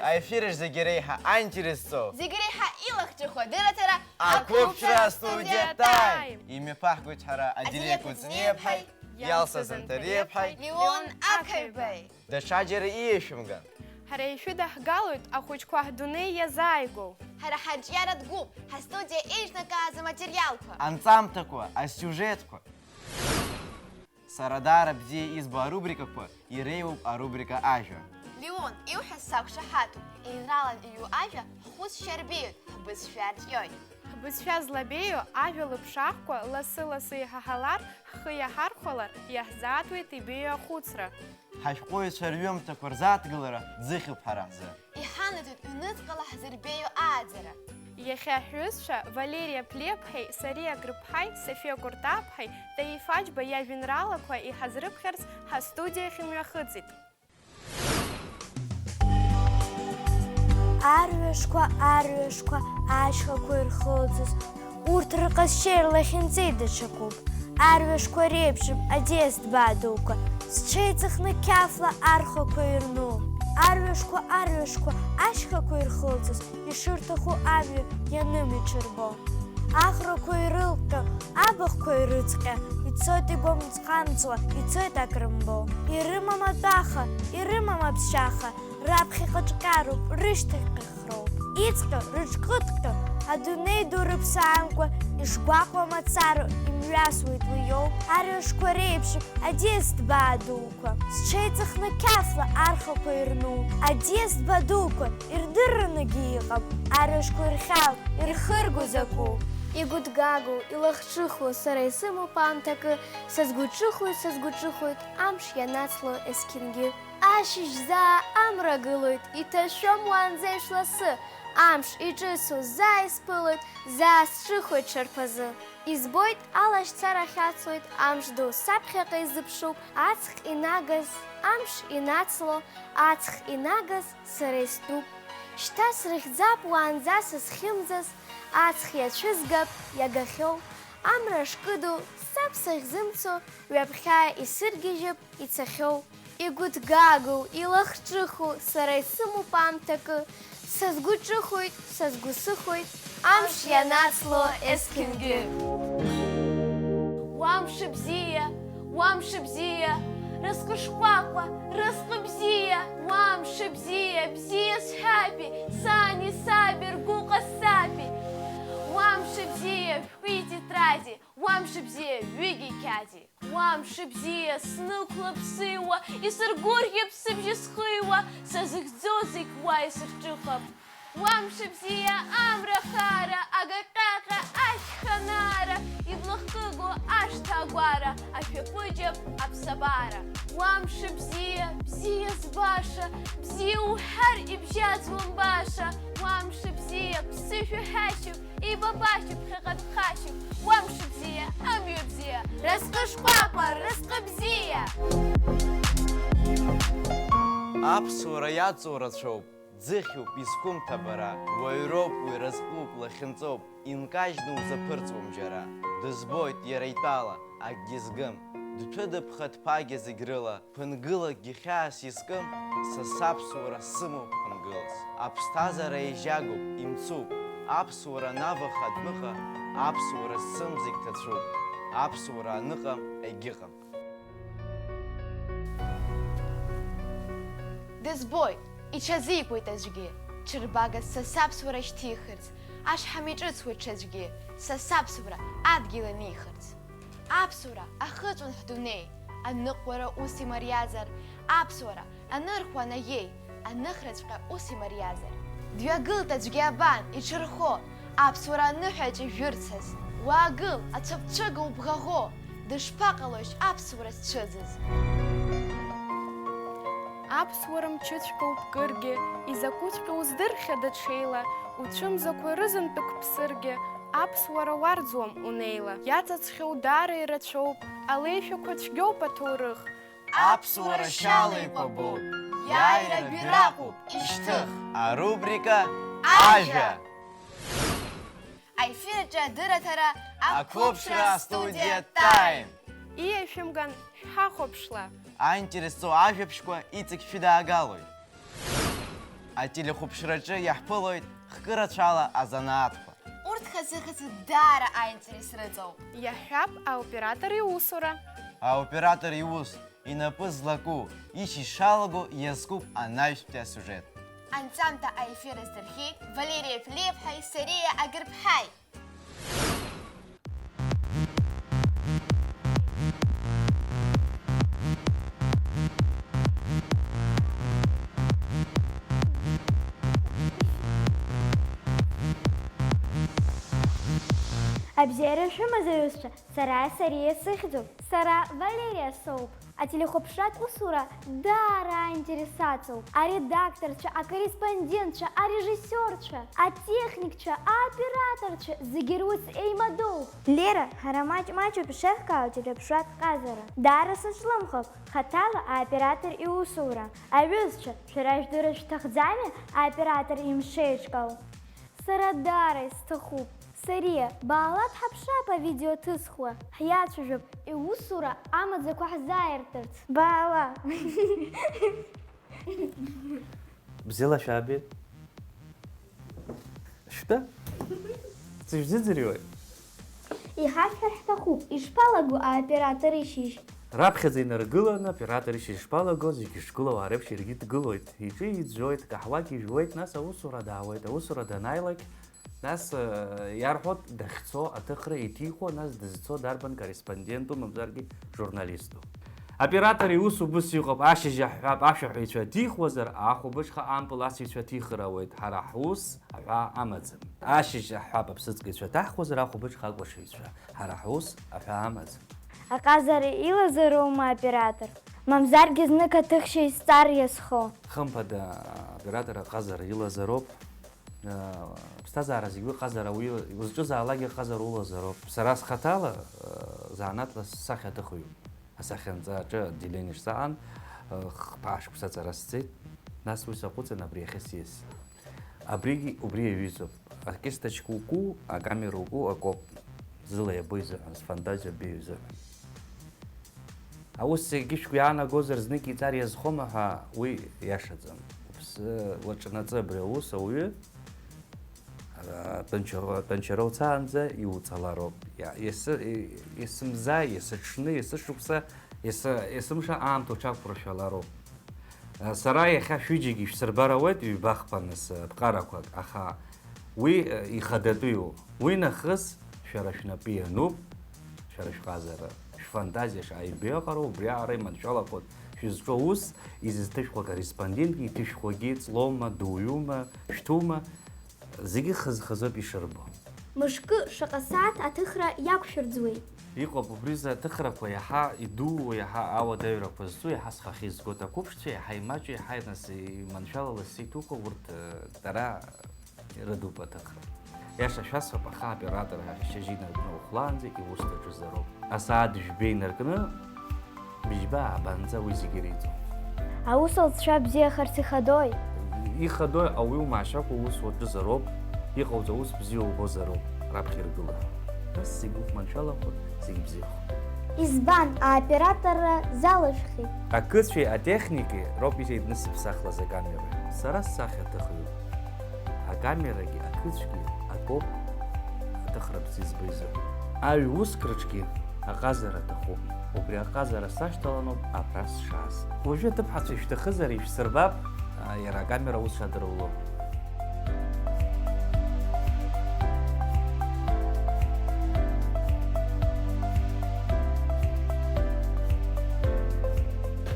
Аефирыш зегьы реиҳа аинтересоу. Зегьы реиҳа илахҿыху адырраҭара Ақәыԥшра студиа тайм. Имҩаԥаҳгоит ҳара Аделиа Кәыҵниаԥҳаи, Иалса Занҭариаԥҳаи, Леон Ақаҩбеи. Даҽаџьара ииашәымган. Ҳара ишәыдаҳгалоит ахәыҷқәа ҳдунеи иазааигәоу. Ҳара ҳаҿиара дгәуп, ҳастудиа еиҿнакааз аматериалқәа. Анҵамҭақәа, асиужетқәа. Сара даара бзиа избо арубрикақәа иреиуоуп арубрика Ажәа. Леон, иуҳәаз сақәшаҳаҭуп, еинралан иҩу ажәа ҳхәыцшьа рбеиоит, ҳбызшәа рҿиоит. Ҳбызшәа злабеиу ажәа лыԥшаахқәа ласы-ласы иҳаҳалар, ҳхы иаҳархәалар, иаҳзаатуеит ибеиоу ахәыцра. Ҳашәҟәыҩҩцәа рҩымҭақәа рзааҭгылара ӡыхьуп ҳара ҳзы. Иҳанаҭоит ҩныҵҟала ҳзырбеиоу ааӡара. Иахьа ҳҩызцәа Валерия Плеԥҳеи, Сария Грыԥҳаи, Софиа Куртаԥҳаи, Таиф Аџьба иажәеинраалақәа иҳазрыԥхьарц ҳастудиахь имҩахыҵит. Арҩашқәа, арҩашқәа, ашьхақәа ирхылҵыз, урҭ рҟазшьа ирлахьынҵеит даҽакуп. Арҩашқәа реиԥшым аӡиас ҭбаа дуқәа, зҽеиҵыхны қьафла архақәа ирну. Арҩашқәа, арҩашқәа, ашьхақәа ирхылҵыз, ишырҭаху амҩа ианым иҽырбо. Ахрақәа ирылҟьо, абахәқәа ирыцҟьа, ицоит игәамҵҟамҵуа, ицоит акрымбо. Ирымам атәаха, ирымам аԥсшьаха, раԥхьаҟа ҿҟьароуп, рышьҭахьҟа хроуп. Иҵҟьо, рыҽкыдҟьо, адунеи ду рыԥсаамкәа, ишгәаҟуа мацаро, имҩасуеит уи иоуп. Арҩашқәа реиԥшым аӡиас ҭбаа дуқәа, зҽеиҵыхны қьафла архақәа ирну. Аӡиас ҭбаа дуқәа ирдыррангьы иҟам, арҩашқәа ирхьаау, ирхырго закәу. Игәыҭгагоу, илахҿыхуа сара исымоуп аамҭакы, сазгәыҿыхуеит, амш ианацло есқьынгьы. Ашьыжь заа амра гылоит, иҭашәом уаанӡа ишласы, амш иҿысу заа исԥылоит, заа сҿыхоит ҽарԥазы. Избоит алашьцара ахьацлоит, амш ду саԥхьаҟа изыԥшуп, аҵх инагаз, амш инацло, аҵх инагаз сара истәуп. Шьҭа срыхьӡап уаанӡа сызхьымӡаз, аҵх иацәызгап иагахьоу. Амра шкыду саб сахьзымцо, ҩаԥхьа исыргьежьып ицахьоу. Игәыҭгагоу, илахҿыху, сара исымоуп аамҭакы, сазгәыҿыхуеит, амш ианацло есқьынгьы. Уамши бзиа, уамши бзиа, рызқы шкәакәа, рызқы бзиа, уамши бзиа, бзиа сҳәапи, сани саби ргәы ҟасҵапи. Уамши бзиа, шәҟәи тетради, уамши бзиа, ҩыги қьади. Уамши бзиа, снықәлаԥсыуа, исыргәырӷьап сыбжьы схыҩуа, сазыхьӡозеи уа исырҿыхап. Уамши бзиа, амра хара, агаҟьаҟьа ашьханара, иблахкыгоу ашҭа агәара, ашәаԥыџьаԥ аԥсабара. Уамши бзиа, бзиа збаша, бзиа уҳәар ибжьаӡуам баша. Уамши бзиа, ԥсышәа ҳәашьуп, ибабашьуп, ԥхьаҟа дхашьуп. Уамши бзиа, амҩа бзиа, разҟы шкәакәа, разҟы бзиа. Аԥсуара иаҵоу рацәоуп, ӡыхьуп, изқәымҭабара, уаҩроуп, уи разҟуп, лахьынҵоуп, инкажьны узаԥырҵуам џьара. Дызбоит иара итәала, акгьы згым, дҭәыдыԥха дԥагьа зегь рыла, ԥынгылакгьы хьаас изкым, са саԥсуара сымоуп ԥынгылас. Аԥсҭазаара еижьагоуп, имцуп, аԥсуара наваха адмыха, аԥсуара сым зегь ҭацәуп, аԥсуара аныҟам егьыҟам. Дызбоит, иҽазикуеит аӡәгьы, ҽырбагас са саԥсуара шьҭихырц, ашҳам иҿыцуеит ҽаӡәгьы, са саԥсуара адгьыл анихырц. Аԥсуара ахыҵәон ҳдунеи, аныҟәара ус имариазар, аԥсуара анырхуа анаиеи, аныхраҵәҟьа ус имариазар. Дҩагылт аӡәгьы абан, иҽырхо, аԥсуара аныҳәаҿ ижәырцаз. Уаагыл, ацәаԥҽыга убӷаӷо, дышԥаҟалоишь аԥсуара зцәыӡыз. Аԥсуара мчыцәгьоуп кыргьы, изакәыҵәҟьа уздырхьада ҽеила, уцәымзақәа рызынтәык ԥсыргьы, аԥсуара уарӡуам унеила. Иаҵаҵхьоу даара ирацәоуп, алеишәақәа цәгьоуп аҭоурых. Аԥсуара шьала икәабоуп, иааира бираҟуп, ишьҭых. Арубрика Ажәа. Аефир аҿы адырраҭара Ақәыԥшра студиа тайм. Ииашәымган шәҳахәаԥшла. Аинтересоу ажәабжьқәа иҵегь шәыдаагалоит. ателехәаԥшраҿы иаҳԥылоит хкырацәала азанааҭқәа. Урҭ хазы-хазы даара аинтерес рыҵоуп. Иаҳҳәап аоператор иусура. Аоператор иус инапы злаку, ишишалаго иазкуп анаҩстәи асиужет. Анҵамҭа аефир аздырхьеит Валерия Плеԥҳаи Сариа Агырԥҳаи. Абзиара шәымазаҩызцәа, сара Сария сыхьӡуп, сара Валерия соуп. Ателехәаԥшратә усура даара аинтересаҵоуп. Аредакторцәа, акорреспондентцәа, арежиссиорцәа, атехникцәа, аоператорцәа зегьы рус еимадоуп. Лера, ҳара маҷ-маҷуп ишеҳкаау ателехәаԥшратә ҟазара. Даара сыҿлымҳауп хаҭала аоператор иусура. Аҩызцәа, шәара ижәдыруа шәҭахӡами аоператор имшеиҿкаау? Сара даара исҭахуп. Сария, баала дҳаԥшаап авидео ҭызхуа. Ҳиацәажәап иусура амаӡақәа ҳзааиртырц. Баала! Бзела шәаабеит. Шәтәа? Сышәзыӡырҩуеит. Иҳашәҳәар ҳҭахуп, ишԥалаго аоператор ишьыжь? Раԥхьаӡа инаргыланы аоператор ишишԥалаго зегьы ишгылоу аареиԥш иаргьы дгылоит. Иҿы иӡәӡәоит, каҳуак ижәуеит, нас аусура даауеит. Аусура данааилак, нас иарҳәоит дахьцо аҭыхра иҭихуа, нас дызцо дарбан корреспонденту, мамзаргьы журналисту. Аоператор иус убыс иҟоуп, ашьыжь аҳәап, ашәаҳәаҩцәа ҭихуазар, ахәылбыҽха ампыл асыҩцәа ҭихыруеит. Ҳара ҳус аҳәа амаӡам. Ашьыжь аҳәап, аԥсыӡкыҩцәа ҭаҳхуазар, ахәылбыҽха акәашаҩцәа. Ҳара ҳус аҳәа амаӡам. Аҟазара илазароума аоператор? Мамзаргьы знык аҭыхшьа изҵар иазхо. Хымԥада аоператор аҟазара илазароуп. Ԥсҭазаара зегьы ыҟазара уи узҿызаалакгьы аҟазара улазароуп. Сара схаҭала заанатла сахьа аҭыхыҩуп. Асахьанҵаҿы отделение саан, ԥаашықәса ҵара сцеит, нас уи саҟәыҵын абри иахьа сиасит. Абригьы убри иаҩызоуп. Акисточка уку, акамера уку акоуп. Зыла иабо изыҳәан, сфантазиа беиа изыҳәан. Аус зегьы шәгәы иаанагозар знык иҵар иазхома ҳәа уи иашаӡам. Уԥсы уаҿнаҵы абри аус ауаҩы тәанчара уцаанӡа иуҵалароуп. Есымза, есыҽны, есышықәса, есымша аамҭа уҽақәыршәалароуп. Сара иахьа шәҩыџьегьы ишәсырбар ауеит ҩба-хԥаныс ԥҟарақәак, аха уи ихадатәиуп. Уи нахыс шәара шәнапы иануп, шәара шәҟазара, шәфантазиа шааибеиа аҟароуп, убри аара иманшәалақәоит. Шәызҿу аус изызҭышәхуа корреспондентгьы, иҭышәхуагьы ҵлоума, дуаҩума, шәҭума, зегьы хаз-хазоуп ишырбо. Мышкы шаҟа сааҭ аҭыхра иақәшәырӡуеит. Иҟоуп убризы аҭыхрақәа иаҳа идуу, иаҳа ауадаҩрақәа зҵу, иаҳа схахьы изгоит. Ақәыԥшцәа иаҳа имаҷу, иаҳа нас иманшәалала иҭухуа урҭ дара ирыдуп аҭыхра. Иаша шәасҳәап, аха аоператор ашьыжь инаркны ухәлаанӡа иус даҿызароуп. Асааҭ жәба инаркны быжьба аабанӡа уи зегьы иреиҵом. Аусалҵшәа бзиахарц ихадои? Ихадои ауаҩы умаашьакәа ус уаҿызароуп, иҟауҵо аус бзиа убозароуп, раԥхьа иргыла. Нас зегьы ухманшәалахоит, зегьы бзиахоит. Избан аоператорра залышәхит. Ақыҭцәеи атехники роуп изеиднысыԥсахлаз акамера. Сара ссахьа аҭыхыҩуп. Акамерагьы, ақыҭцәгьы акоуп аҭыхра бзиа збо изыҳәан. Аҩ-ускраҿгьы аҟазара аҭахуп. Убри аҟазара сашьҭаланоуп абра сшааз. Уажәы аҭыԥҳацәа ишәҭахызар ишәсырбап, иара акамера ус шадырулоуп.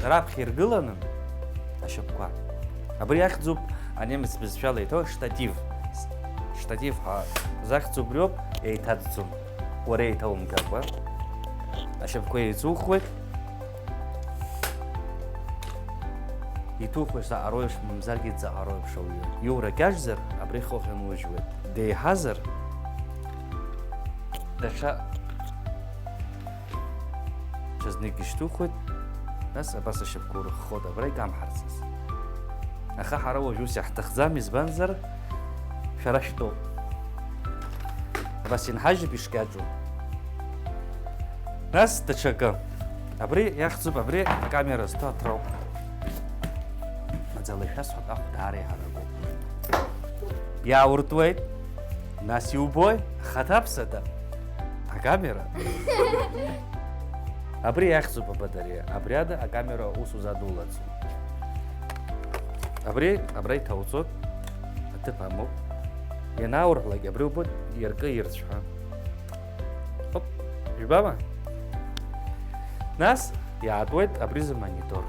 Раԥхьа иргыланы ашьапқәа. Абри ахьӡуп анемец бызшәала иҭоу штатив. Штатив ҳәа захьӡу убриоуп, еиҭаҵӡом. Уара еиҭаумгакәа. Ашьапқәа еиҵухуеит. Иҭухуеит заҟароу еиԥш, мамзаргьы иҵаҟароу еиԥш ауаҩы. Иура кьаҿзар, абри хыхәан уажәуеит. Деиҳазар, даҽа ҽазнык ишьҭухуеит, нас абас ашьапқәа урыххоит, абра икамҳарцаз. Аха ҳара уажәы ус иаҳҭахӡам, избанзар шәара шәтәоуп. Абас инҳажьып ишкьаҿу. Нас даҽакы. Абри иахьӡуп, абри акамера зҭо аҭроуп. Маӡала ишәасҳәап, ахә даара иҳаракуп. Яуртвейт, насиубой, хатапсада. А камера? Абри яхцу попадария. Абриада, а камера усу задулацу. Абрей тауцот, а ты помог. Я наурхлаг, абри убот, ярка ирчха. Оп, жбама. Нас, я ответ, абриза монитор.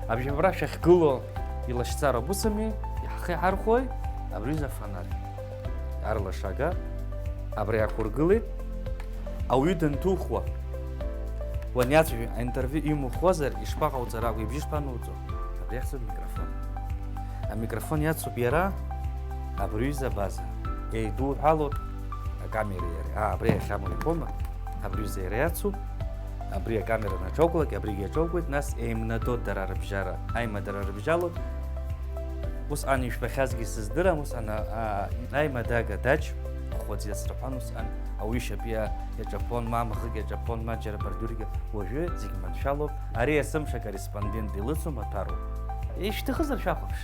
Абжевра шахкуло, илашца рабусами, яхи архой, абриза фонарь. Арла шага, абрия кургылы, а уйден тухва. Ваняцу интервью ему хозер и шпаха уцарагу и бжиш пануцу. Абриахцу микрофон. А микрофон яцу бьера, абриза база. Ей ду хало, а камеры яри. А абрия хамули пома, абриза яцу. Абрия камера на чоклак, абрия чоклак, нас именно тот дарарабжара. Айма дарарабжало. Ус ани шпахазги сыздыра, ус ана айма дага дач. Хоть я страпан, ус ан ауиша пия я Жапон мама, я Жапон маджара бардурига. Оже зигман шалов. Ария сымша корреспондент дилыцу матару. И что хазар шаховш?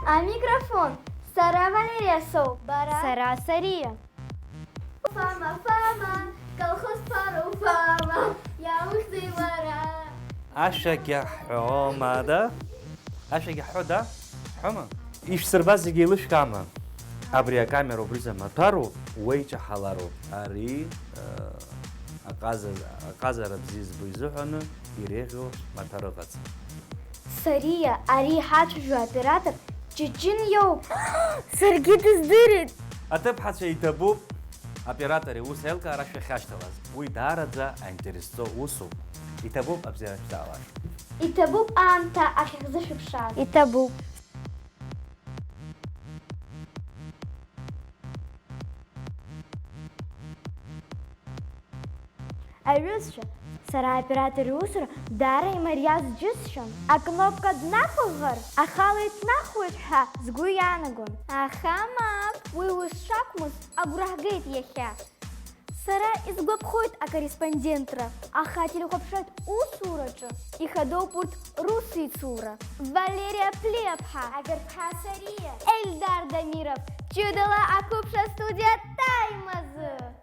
А микрофон? Сара Валерия Соу. Бара. Сара Сария. Фама, фама. Колхоз пару фама. Я уж ты вара. Ашак я хомада. Ашак я хода. Хома. Иш сарбази гилыш кама. Абрия камеру бриза матару. Уэйча халару. Ари. Аказа рабзиз буйзухану. Ирего матару гац. Сария, ари хачужу оператор. Чичин йоу. Саргит издырит. А ты бхача итабу. Операторы уселка раша хашталаз. Уй дарадза интересо усу. Итабу абзя шталаш. Итабуб анта ахих зашипшан. Итабу. Айрусша, сара оператор усура, дара и Марьяз джисшан. А кнопка днахугар, а халит нахует ха, с гуянагун. Аха мам, вы ушакмус, а гурахгейт ехя. Сара из глобхойт а корреспондентра, а хатили хопшат усурача. И ходопурт русы цура. Валерия Плепха, Агарпха Сария. Эльдар Дамиров, чудала акупша студия Таймазы.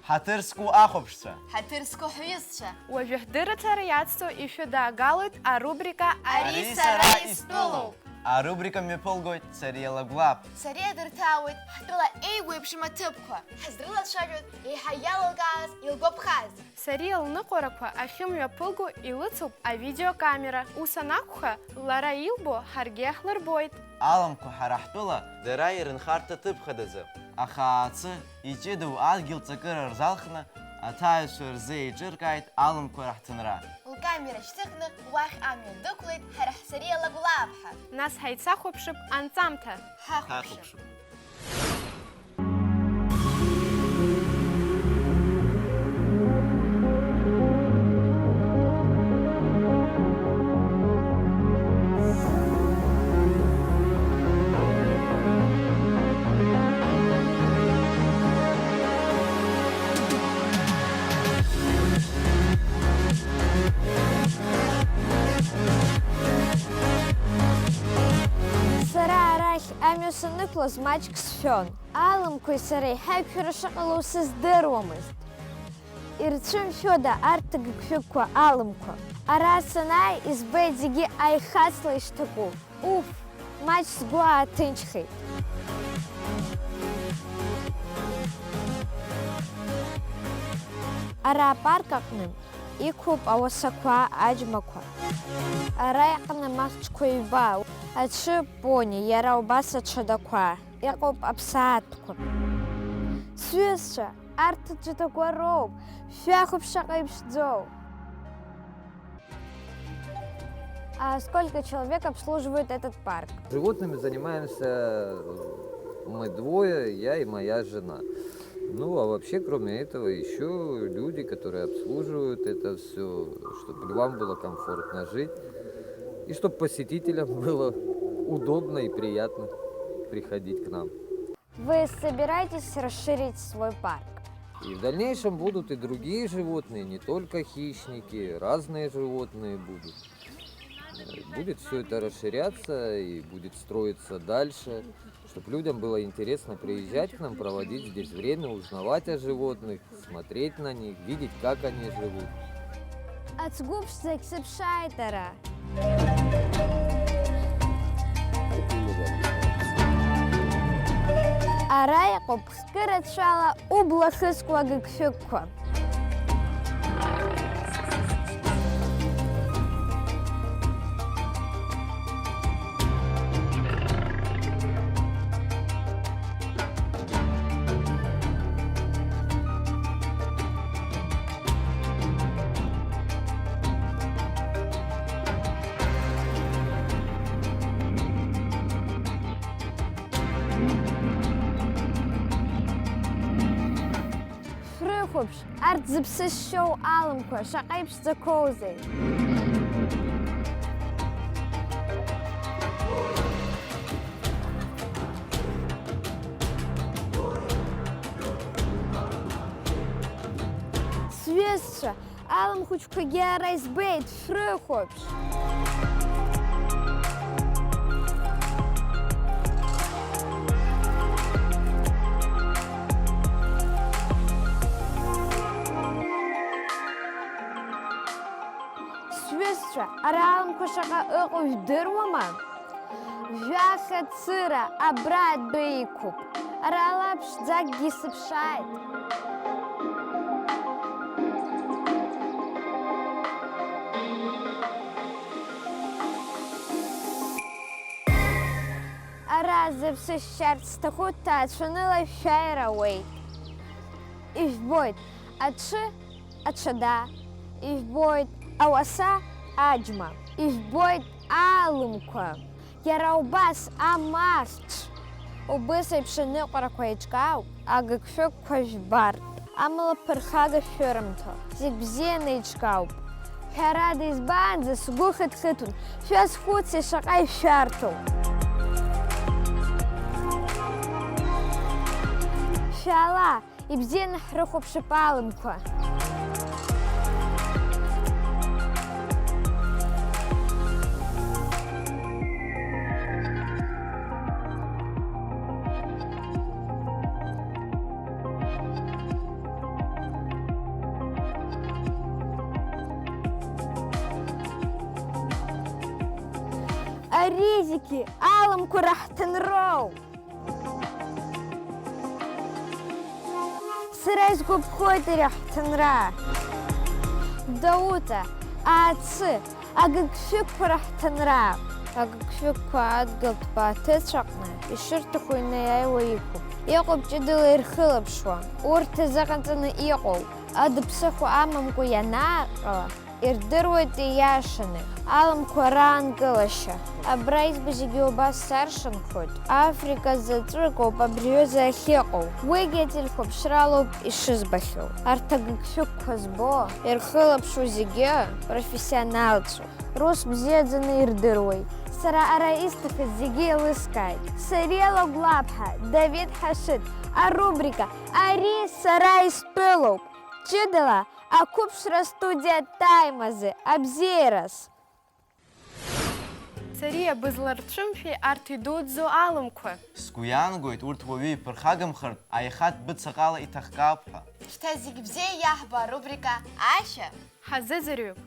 Хатырску ахопшца. Хатырску хвистша. Уажәыхдырра цараиатсо ишәы даагалоит арубрика Ари сара истәылоуп. А рубрика мҩаԥылгоит Сария Лагәлаԥ. Сария дырҭаауеит ҳтәыла еиуеиԥшым аҭыԥқәа. Ҳаздрылацәажәоит еиҳа иалылкааз, илгәаԥхаз. Сария лныҟәарақәа ахьымҩаԥылго илыцуп авидеокамера. Ус анакәха, лара илбо ҳаргьы ҳлырбоит. Аламқәа ҳара ҳтәыла дара ирынхарҭа ҭыԥхадаӡам. Аха аацы иҷыдоу адгьыл ҵакыра рзалхны аҭаҩцәа рзы еиҿыркааит аламқәа раҳҭынра. Лкамера шьҭыхны уахь амҩа дықәлеит ҳара ҳСария Лагәлаԥҳа. Нас ҳаицахәаԥшып анҵамҭа. Ҳахәаԥшып. Амҩа санықәлаз маҷк сшәон. Алымқәеи сареи ҳаиқәшәара шыҟалоу сыздыруамызт. Ирцәымшәода арҭ агыгшәыгқәа алымқәа. Ара санааи избеит зегьы аихацла ишҭаку. Уф, маҷ сгәы ааҭынчхеит. Ара апарк аҟны иқәуп ауасақәа, аџьмақәа. Ара иҟны амахҽқәа ҩба. Аҽы пони, иара убас аҽадақәа. Иҟоуп аԥсаатәқәа. Сҩызцәа, арҭ аҽадақәа роуп. Шәахәаԥш шаҟа иԥшӡоу. А сколько человек обслуживает этот парк? Животными занимаемся мы двое, я и моя жена. Ну, а вообще, кроме этого, еще люди, которые обслуживают это все, чтобы львам было комфортно жить. И чтобы посетителям было удобно и приятно приходить к нам. Вы собираетесь расширить свой парк? И в дальнейшем будут и другие животные, не только хищники, разные животные будут. будет все это расширяться и будет строиться дальше, чтобы людям было интересно приезжать к нам, проводить здесь время, узнавать о животных, смотреть на них, видеть, как они живут. Ацгуб шайдара. Араяқоб скыратшала ублахысква гыкшыкква. Фрыхубш, арт зыпсышшоу алымква, шаҟаиԥш закоузеи? Сҩызцәа, алымхәыҷқәагьы ара избеит, Фрыхубш. Сҩызцәа, ара алымқәа шаҟа ыҟоу жәдыруама? Жәаха цыра абра адәы иқәуп. Ара ала ԥшӡакгьы сыԥшааит. Ара зыԥсы шьарц зҭаху ҭаацәаныла шәааир ауеит. Ижәбоит аҽы аҽада, ижәбоит ауаса аџьма, ижәбоит алымқәа. Иара убас амафҭ. Убыс еиԥш аныҟәарақәа еиҿкаау агыгшәыгқәа жәбартә. Амала ԥырхага шәырымҭо, зегь бзианы еиҿкаауп. Ҳәарада избаанӡа сгәы хыҭхыҭун, шәазхәыци шаҟа ишәарҭоу. Шәаала, ибзианы ҳрыхәаԥшып алымқәа. Аризики, алымқәа раҳҭынроу. Сара изгәаԥхоит ари аҳҭынра. Даута, аацы, агыгшәыгқәа раҳҭынра. Агыгшәыгқәа адгьылтә бааҭыцәаҟны ишырҭаху инеиааиуа иқәуп. Иҟоуп ҷыдала ирхылаԥшуа. Урҭ изыҟаҵаны иҟоу, адыԥсыхәа амамкәа ианааҟала, ирдыруеит ииашаны алымқәа раанкылашьа. Абра избо зегьы убас саршанхоит. Африка заҵәыкоуп абри аҩыза ахьыҟоу. Уигьы ателехәаԥшралоуп ишызбахьоу. Арҭ агыгшәыгқәа збо, ирхылаԥшуа зегьы профессионалцәоуп. Рус бзиаӡаны ирдыруеит. Сара ара исҭахыз зегьы еилыскааит. Сариала Гәлаԥҳа, Давид Ҳашид, арубрика Ари сара истәылоуп. Ҷыдала ақәыԥшра студиа таимазы, абзиарас. Сария бызларцәымшәеи арҭ идуӡӡоу алымқәа. Сгәы иаангоит урҭ уаҩы иԥырхагамхартә аихатә быцаҟала иҭахкаап ҳәа. Шьҭа зегь бзиа иаҳбо арубрика Ашьа. Ҳазыӡырҩып.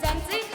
Зенцих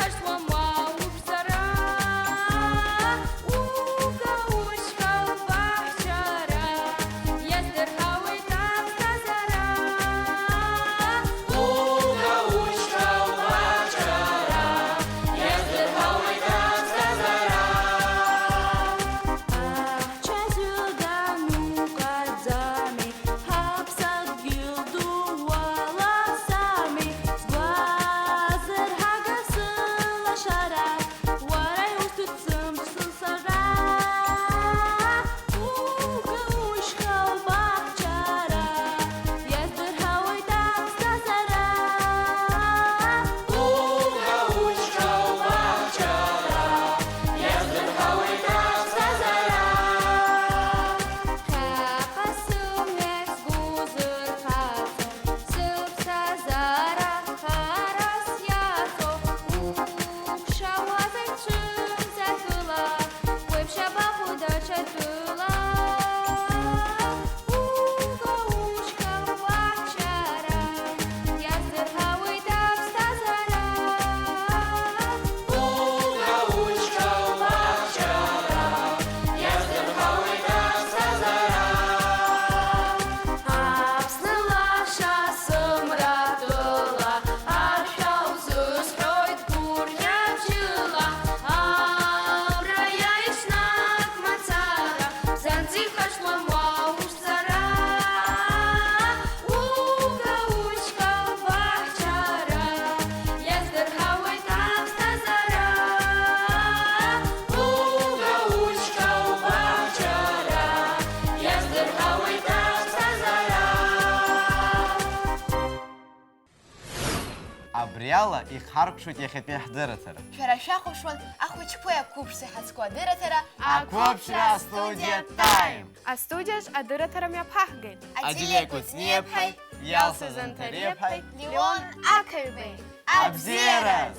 материала ихаркшут иахьатәи ҳдырраҭара. Шәара шәахәаԥшуан ахәыҷқәеи ақәыԥши ҳазку адырраҭара Ақәыԥшра астудиа Time. Астудиаҿ адырраҭара мҩаԥаҳгеит. Аделиа Куцниаԥҳаи, Иалса Занҭариаԥҳаи, Леон Ақаҩбеи. Абзиараз!